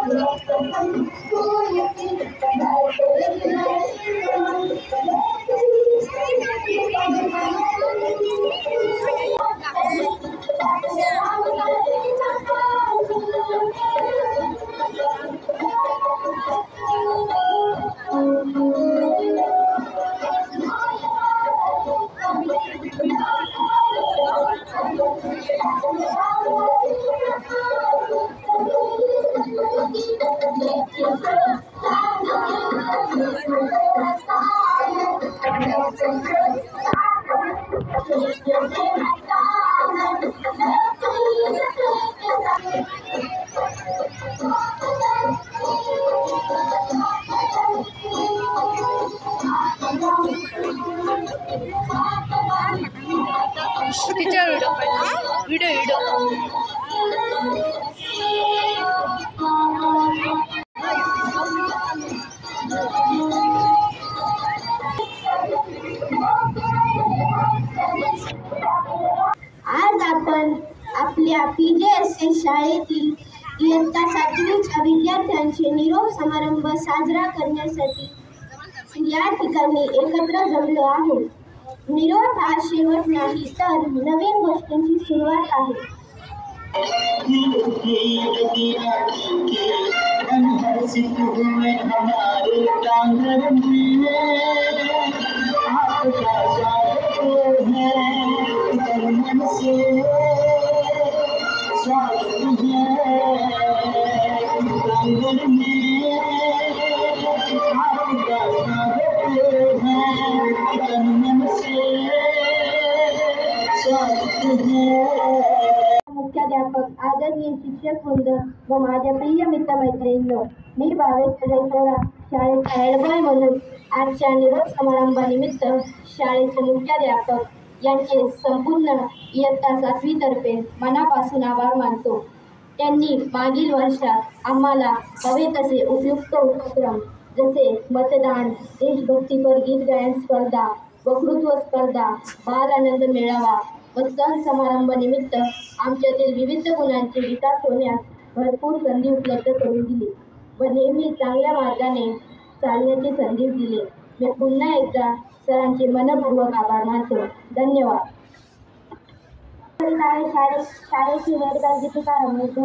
आज आपण आपल्या PJSS शाळेतील इयत्ता 7वीच्या विद्यार्थ्यांचे निरोप समारंभ साजरा करण्यासाठी या ठिकाणी एकत्र जमलो आहोत. निरोप हा शेवट नाही तर नवीन गोष्टींची सुरुवात आहे. मुख्याध्यापक, आदरणीय शिक्षक वृंद व माझ्या प्रिय मित्रमैत्रिणींनो, मी भावेश शाळेचा हेडबॉय म्हणून आजच्या निरोप समारंभानिमित्त शाळेचे मुख्याध्यापक यांचे संपूर्ण इयत्ता 7वी तर्फे मनापासून आभार मानतो. त्यांनी मागील वर्षात आम्हाला हवे तसे उपयुक्त उपक्रम जसे मतदान, देशभक्तीपर गीत गायन स्पर्धा, वक्तृत्व स्पर्धा, बाल आनंद मेळावा व सण समारंभानिमित्त आमच्यातील विविध गुणांचे विकास होण्यास भरपूर संधी उपलब्ध करून दिली व नेहमी चांगल्या मार्गाने चालण्याची संधी दिली. मी पुन्हा एकदा सरांचे मनपूर्वक आभार मानतो. धन्यवाद. शाळेची हेडगर्ल दीपिका रमेश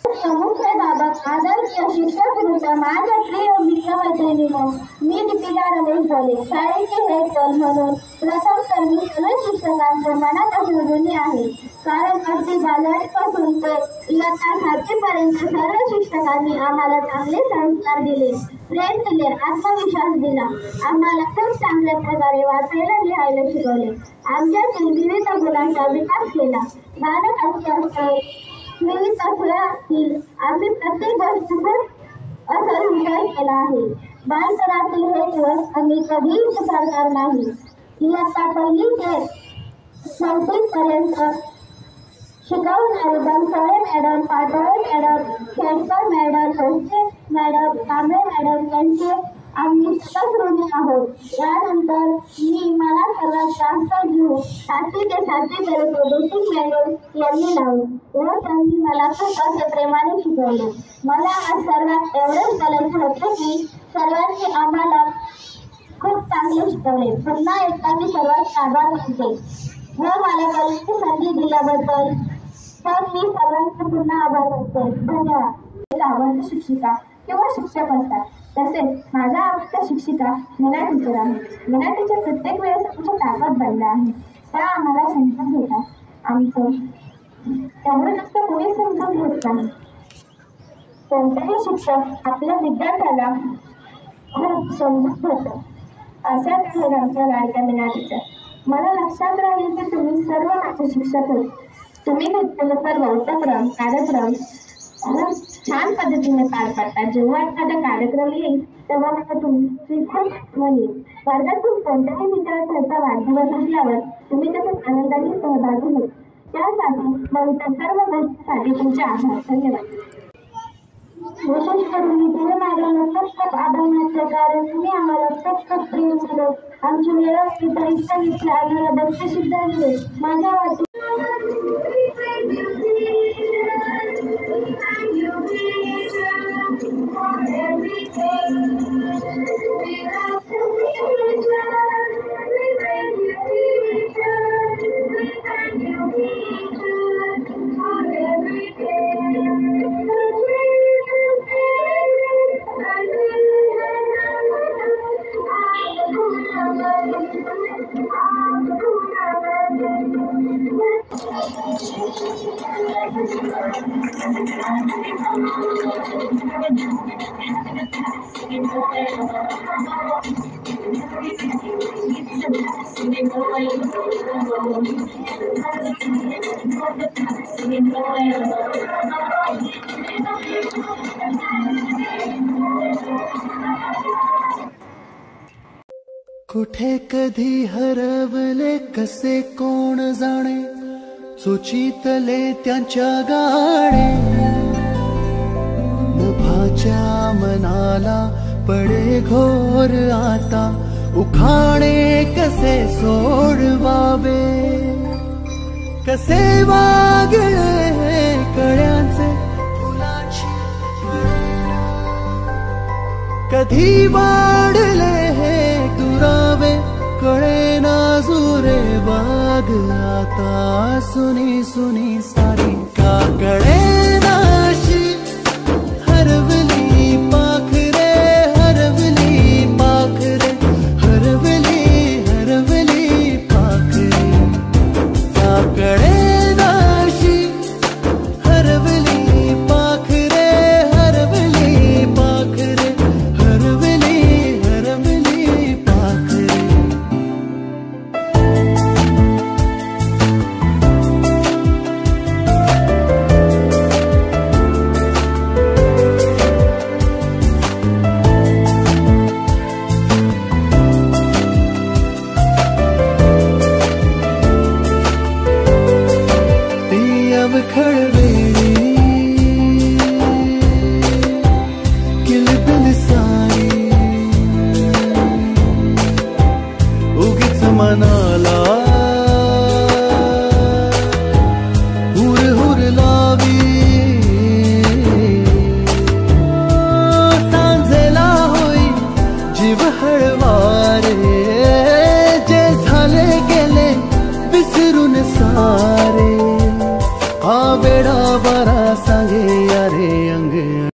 मुख्याध्यापक, आदरणीय शिक्षक वृंद, माझ्या प्रिय मित्रमैत्रिणींनो, मी दीपिका रमेश भोले शाळेची हेडगर्ल म्हणून प्रथम तर मी सर्व शिक्षकांच्या मनापासून ऋणी आहे. कारण अगदी बालवाडीपासून ते इयत्ता 7वी पर्यंत सर्व शिक्षकांनी आम्हाला चांगले संस्कार दिले, प्रेम दिले, आत्मविश्वास दिला. आम्हाला खूप चांगल्या प्रकारे वाचायला लिहायला शिकवले, आमच्यातील विविध गुणांचा विकास केला. विविध खेळातील आम्ही प्रत्येक गोष्टीवर असा विचार केला आहे. बालपणातील हे दिवस आम्ही कधीही विसरणार नाही. इयत्ता 1ली ते 4वी पर्यंत शिकवणारे Bansode madam, Patole madam, Khedkar madam, Bhosale madam, Kamble madam यांचे आम्ही सतत ऋणी आहोत. यानंतर मला सर्वात जास्त जीव 5वी ते 7वी पर्यंत बेसिक मॅडम यांनी लावले व त्यांनी मला खूप असे प्रेमाने शिकवले. मला आज सर्वात एवढंच बोलायचं होतं की सर्वांनी आम्हाला खूप चांगले शिकवले. पुन्हा एकदा मी सर्वांचे आभार मानते व मला कॉलेजची संधी दिल्याबद्दल तर मी सर्वांचे पुन्हा आभार मानते. धन्यवाद. आवडती शिक्षिका किंवा शिक्षक असतात, तसेच माझ्या आवडत्या शिक्षिका मीना टीचर आहे. मीना टीचर प्रत्येक वेळेस आमच्या ताकद बनल्या आहे. त्या आम्हाला समजून घेतात. आमचं एवढं जास्त कोणी समजून घेत नाही. कोणतेही शिक्षक आपल्या विद्यार्थ्याला खूप समजून घेतात. अशाच आहेत आमच्या लाडक्या मीना टीचर. मला लक्षात राहील की तुम्ही सर्व माझे शिक्षक होते. तुम्ही घेतलेले सर्व उपक्रम, कार्यक्रम छान पद्धतीने पार पाडतात. जेव्हा एखादा कार्यक्रम येईल तेव्हा मला तुमची खूप आठवण येईल. वर्गातून कोणत्याही विद्यार्थ्यांचा वाढदिवस असल्यावर तुम्ही त्याच्यात आनंदाने सहभागी होता. त्यासाठी मग त्या सर्व गोष्टींसाठी तुमचे आभार. धन्यवाद. विशेष करून मी तुम्ही माझ्याला खूप आभार मानते, कारण तुम्ही आम्हाला खूप प्रेम दिलं. आमची वेळ परीक्षा घेतली, आम्हाला बक्षीस सुद्धा दिले. माझ्या वाटत कुठे कधी हरवले कसे कोण जाणे, सुचितले त्यांच्या गाणे. नभाच्या मनाला पडे घोर आता, उखाणे कसे सोडवावे. कसे वागले कळ्यांचे फुलाची कधी वाढले हे दुरावे, कळे ना जुरे बाग आता. सुनी सुनी सारी का कळे नाशी, हरवली पाखरे हरवली पाखरे हरवली हरवली पाखरे. का कळे नाशी, हरवली पाखरे हरवली पाखरे हरवली हरवली पाखरे. ती अवखळ वेळी किलबिल सारी, उगीच मनाला